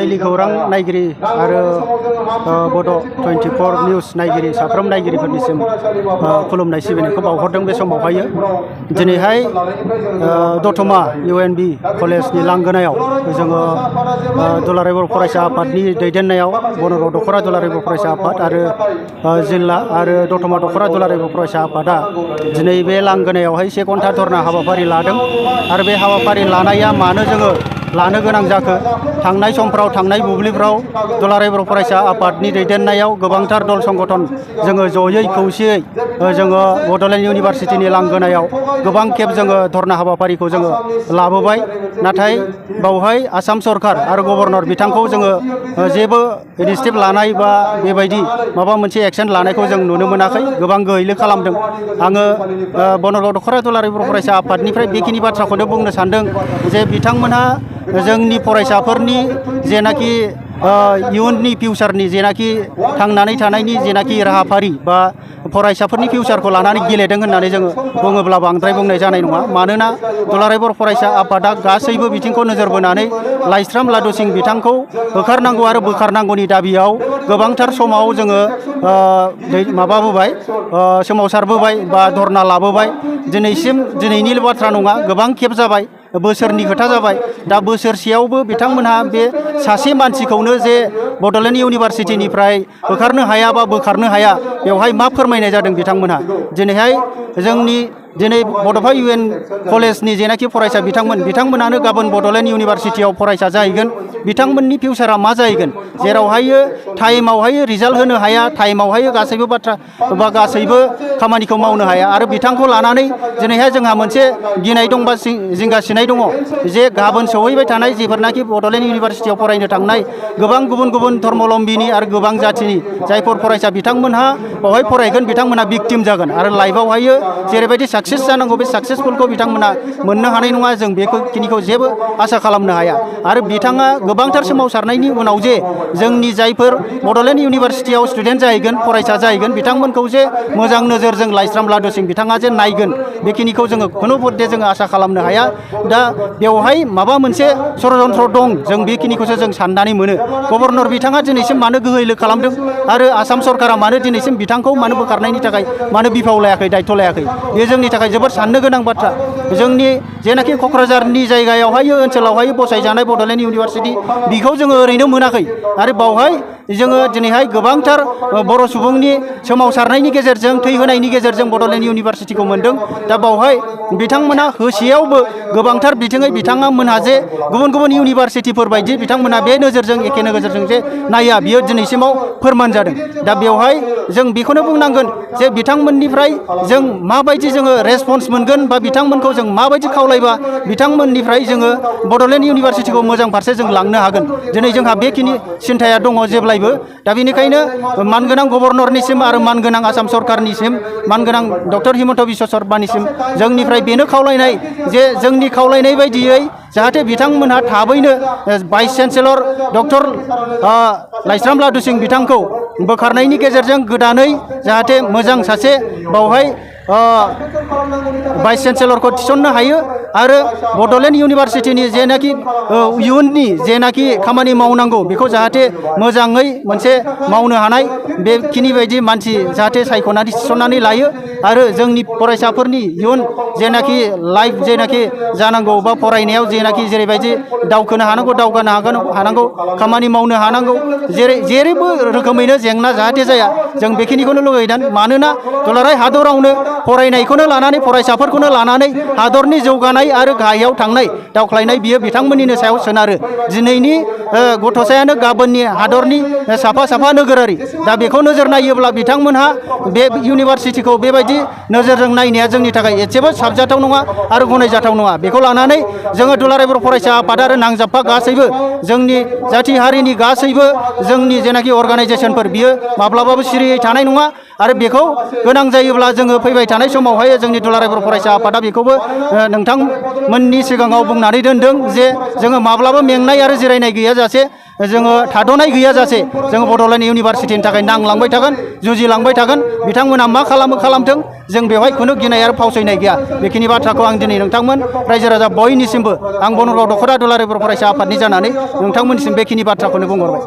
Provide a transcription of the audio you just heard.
दैलि खौरां नायगिरि आरो बड' 24 निउस नायगिरि साफ्रोम नायगिरिफोरनिसिम खुलुमनाय सिबिनायखौ बावहरदों बे समावहाय दिनैहाय दतमा UNB कलेजनि लांगोनायाव जोङो दुलाराय बर' फरायसा आफादनि दैदेननायाव बन'राव दख'रा दुलाराय बर' फरायसा आफाद आरो जिल्ला आरो दतमा दख'रा दुलाराय बर' फरायसा आफादा दिनै बे लांगोनायावहाय 1 घन्टा धरना हाबाफारि लादों आरो बे हाबाफारि लानाया मानो जोङो लानो गोनां जाखो थांनाय समफ्राव थांनाय बुब्लिफ्राव दुलाराय बर' फरायसा आफादनि दैदेननायाव गोबांथार दल संगठन जोङो जयै खौसेयै जोङो बड'लेण्ड इउनिभारसिटिनि लांगोनायाव गोबां खेब जोङो धरना हाबाफारिखौ जोङो लाबोबाय नाथाय बावहाय आसाम सरकार आरो गभर्नर बिथांखौ जोङो जेबो इनिशिएटिभ लानाय बा बेबायदि माबा मोनसे एक्शन लानायखौ जों नुनो मोनाखै गोबां गोहैलो खालामदों आङो बन'राव दख'रा दुलाराय बर' फरायसा आफादनिफ्राय बेखिनि बाथ्राखौनो बुंनो सानदों जे बिथांमोनहा जोंनि फरायसाफोरनि जेनाखि इयुननि फिउचारनि जेनाखि थांनानै थानायनि जेनाखि राहाफारि बा फरायसाफोरनि फिउचारखौ लानानै गेलेदों होननानै जोङो बुङोब्ला बांद्राय बुंनाय जानाय नङा मानोना दुलाराय बर' फरायसा आफादा गासैबो बिथिंखौ नोजोर बोनानै लाइस्राम लादुसिं बिथांखौ होखारनांगौ आरो बोखारनांगौनि दाबियाव गोबांथार समाव जोङो माबाबोबाय सोमावसारबोबाय बा धरना लाबोबाय दिनैनिल' बाथ्रा नङा गोबां खेब जाबाय बोसोरनि खोथा जाबाय दा बोसोरसेयावबो बिथांमोनहा बे सासे मानसिखौनो जे बड'लेण्ड इउनिभारसिटिनिफ्राय होखारनो हाया बा बोखारनो हाया बेवहाय मा फोरमायनाय जादों बिथांमोनहा दिनैहाय दिनै बड'फा UN कलेजनि जेनाखि फरायसा बिथांमोनानो गाबोन बड'लेण्ड इउनिभारसिटियाव फरायसा जाहैगोन बिथांमोननि फिउचारा मा जाहैगोन जेरावहाय टाइमावहाय रिजाल्ट होनो हाया टाइमावहाय गासैबो बाथ्रा बा गासैबो खामानिखौ मावनो हाया आरो बिथांखौ लानानै दिनैहाय जोंहा मोनसे गिनाय दं बा जिंगासिनाय दङ जे गाबोन सौहैबाय थानाय जेफोरनाखि बड'लेण्ड इउनिभारसिटियाव फरायनो थांनाय गोबां गुबुन धर्मलम्बीनि आरो गोबां जाथिनि जायफोर फरायसा बिथांमोनहा बावहाय फरायगोन बिथांमोनहा भिक्टिम जागोन आरो लाइफआवहाय जेरैबायदि साक्सेस जानांगौ बे साक्सेसफुलखौ बिथांमोना मोननो हानाय नङा जों बेखिनिखौ जेबो आसा खालामनो हाया आरो बिथाङा गोबांथार सोमावसारनायनि उनाव जे जोंनि जायफोर बड'लेण्ड इउनिभारसिटियाव स्टुडेन्ट जाहैगोन फरायसा जाहैगोन बिथांमोनखौ जे मोजां नोजोरजों लाइस्राम लादुसिं बिथाङा जे नायगोन बेखिनिखौ जोङो खुनु बदे जोङो आसा खालामनो हाया दा बेवहाय माबा मोनसे षड़यन्त्र दं जों बेखिनिखौसो जों साननानै मोनो गभर्नर बिथाङा दिनैसिम मानो गोहैलो खालामदों आरो आसाम सरकारा मानो दिनैसिम बिथांखौ मानो बोखारनायनि थाखाय मानो बिफाव लायाखै दायथ' लायाखै बे जोंनि थाखाय जोबोद साननो गोनां बाथ्रा जोंनि जेनाखि क'क्राझारनि जायगायावहाय ओनसोलावहाय बसायजानाय बड'लेण्ड इउनिभारसिटि बेखौ जोङो ओरैनो मोनाखै आरो बावहाय जोङो दिनैहाय गोबांथार बर' सुबुंनि सोमावसारनायनि गेजेरजों थै होनायनि गेजेरजों बड'लेण्ड इउनिभारसिटिखौ मोन्दों दा बावहाय बिथांमोना होसेयावबो गोबांथार बिथिङै बिथांमोनहा जे गुबुन इउनिभारसिटिफोर बायदि बिथांमोना बे नोजोरजों एखे नोजोरजों जे नाया बियो दिनैसिमाव फोरमान जादों दा बेवहाय जों बेखौनो बुंनांगोन जे बिथांमोननिफ्राय जों माबायदि जोङो रेसपन्स मोनगोन बा बिथांमोनखौ जों माबायदि खावलायबा बिथांमोननिफ्राय जोङो बड'लेण्ड इउनिभारसिटिखौ मोजां फारसे जों लांनो हागोन दिनै जोंहा बेखिनि सिन्थाया दङ जेब्लायबो दा बेनिखायनो मानगोनां गभर्नरनिसिम आरो मानगोनां आसाम सरकारनिसिम मानगोनां डक्टर हिमन्त बिश्व शर्मानिसिम जोंनिफ्राय बेनो खावलायनाय जे जोंनि खावलायनाय बायदियै जाहाथे बिथांमोनहा थाबैनो vice chancellor doctor Laishram Ladusing बिथांखौ बोखारनायनि गेजेरजों गोदानै जाहाथे मोजां सासे बावहाय भाइस चेन्सेलरखौ थिसननो हायो आरो बड'लेण्ड इउनिभारसिटिनि जेनाखि इयुननि जेनाखि खामानि मावनांगौ बेखौ जाहाथे मोजाङै मोनसे मावनो हानाय बेखिनि बायदि मानसि जाहाथे सायख'नानै थिसननानै लायो आरो जोंनि फरायसाफोरनि इयुन जेनाखि लाइफ जेनाखि जानांगौ बा फरायनायाव जेनाखि जेरैबायदि दावखोनो हानांगौ खामानि मावनो हानांगौ जेरैबो रोखोमैनो जेंना जाहाथे जाया जों बेखिनिखौनो लुगैदों मानोना दुलाराय हादरावनो फरायनायखौनो लानानै फरायसाफोरखौनो लानानै हादरनि जौगानाय आरो गाहायाव थांनाय दावख्लायनाय बियो बिथांमोननिनो सायाव सोनारो दिनैनि गथ'सायानो गाबोननि हादरनि साफा नोगोरारि दा बेखौ नोजोर नायोब्ला बिथांमोनहा बे इउनिभारसिटिखौ बेबायदि नोजोरजों नायनाया जोंनि थाखाय एसेबो साबजाथाव नङा आरो गनायजाथाव नङा बेखौ लानानै जोङो दुलाराय बर' फरायसा आफाद आरो नांजाबफा गासैबो जोंनि जाथि हारिनि गासैबो जोंनि जेनाखि अर्गानाइजेसनफोर बियो माब्लाबाबो सिरियै थानाय नङा आरो बेखौ गोनां जायोब्ला जोङो फैबाय थानाय समावहाय जोंनि दुलाराय बर' फरायसा आफादा बेखौबो नोंथांमोननि सिगाङाव बुंनानै दोनदों जे जोङो माब्लाबा मेंनाय आरो जिरायनाय गैयाजासे जोङो थाद'नाय गैयाजासे जोङो बड'लेण्ड इउनिभारसिटिनि थाखाय नांलांबाय थागोन जुजिलांबाय थागोन बिथांमोना मा खालामो खालामथों जों बेवहाय खुनु गिनाय आरो फावसयनाय गैया बेखिनि बाथ्राखौ आं दिनै नोंथांमोन रायजो राजा बयनिसिमबो आं बनरगाव दख'रा दुलाराय बर' फरायसा आफादनि जानानै नोंथांमोननिसिम बेखिनि बाथ्राखौनो बुंहरबाय।